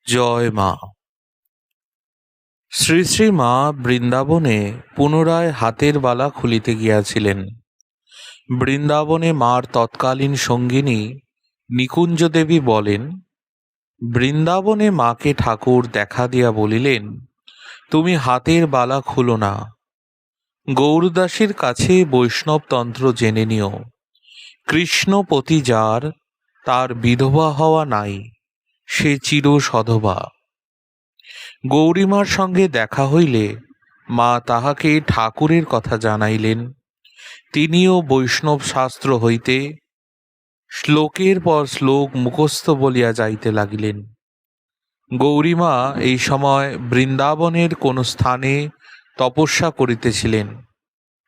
জয় মা। শ্রী শ্রী মা বৃন্দাবনে পুনরায় হাতের বালা খুলিতে গিয়াছিলেন। বৃন্দাবনে মার তৎকালীন সঙ্গিনী নিকুঞ্জ দেবী বলেন, বৃন্দাবনে মাকে ঠাকুর দেখা দিয়া বলিলেন, তুমি হাতের বালা খুলো না। গৌরদাসীর কাছে বৈষ্ণবতন্ত্র জেনে নিও। কৃষ্ণপতি যার, তার বিধবা হওয়া নাই, সে চির সধবা। গৌরীমার সঙ্গে দেখা হইলে মা তাহাকে ঠাকুরের কথা জানাইলেন। তিনিও বৈষ্ণব শাস্ত্র হইতে শ্লোকের পর শ্লোক মুখস্থ বলিয়া যাইতে লাগিলেন। গৌরীমা এই সময় বৃন্দাবনের কোন স্থানে তপস্যা করিতেছিলেন।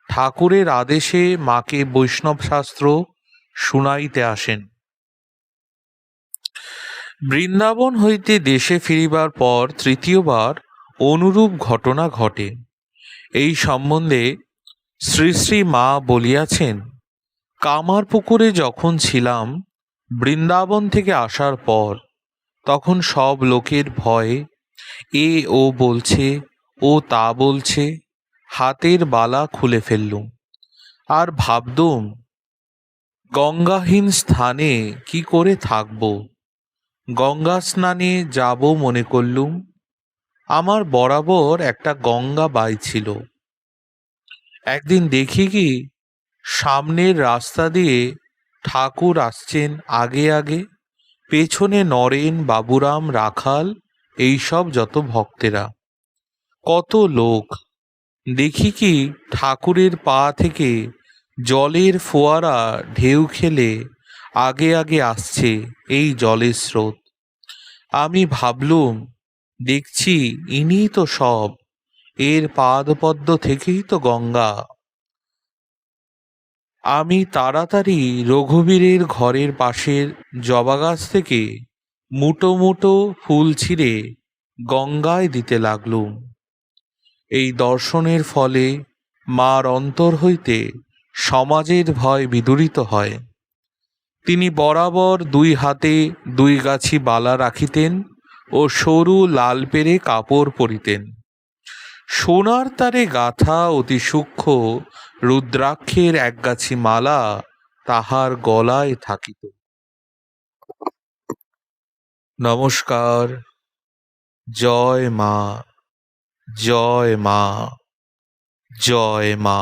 ঠাকুরের আদেশে মাকে বৈষ্ণব শাস্ত্র শুনাইতে আসেন। বৃন্দাবন হইতে দেশে ফিরিবার পর তৃতীয়বার অনুরূপ ঘটনা ঘটে। এই সম্বন্ধে শ্রী শ্রী মা বলিয়াছেন, কামারপুকুরে যখন ছিলাম, বৃন্দাবন থেকে আসার পর তখন সব লোকের ভয়ে ও বলছে, ও তা বলছে, হাতের বালা খুলে ফেললুম। আর ভাবতুম গঙ্গাহীন স্থানে কি করে থাকব। গঙ্গা স্নানে যাব মনে করলুম। আমার বরাবর একটা গঙ্গা বাই ছিল। একদিন দেখি কি, সামনের রাস্তা দিয়ে ঠাকুর আসছেন আগে আগে, পেছনে নরেন, বাবুরাম, রাখাল, এইসব যত ভক্তেরা। কত লোক। দেখি কি, ঠাকুরের পা থেকে জলের ফোয়ারা ঢেউ খেলে আগে আগে আসছে এই জলের স্রোত। আমি ভাবলুম, দেখছি ইনি তো সব, এর পাদপদ্ম থেকেই তো গঙ্গা। আমি তাড়াতাড়ি রঘুবীরের ঘরের পাশের জবা গাছ থেকে মুটো মুটো ফুল ছিঁড়ে গঙ্গায় দিতে লাগলুম। এই দর্শনের ফলে মার অন্তর হইতে সমাজের ভয় বিদূরিত হয়। তিনি বরাবর দুই হাতে দুই গাছি বালা রাখিতেন ও সরু লাল পেরে কাপড় পরিতেন। সোনার তারে গাথা অতি সূক্ষ্ম রুদ্রাক্ষের একগাছি মালা তাহার গলায় থাকিত। নমস্কার। জয় মা, জয় মা, জয় মা।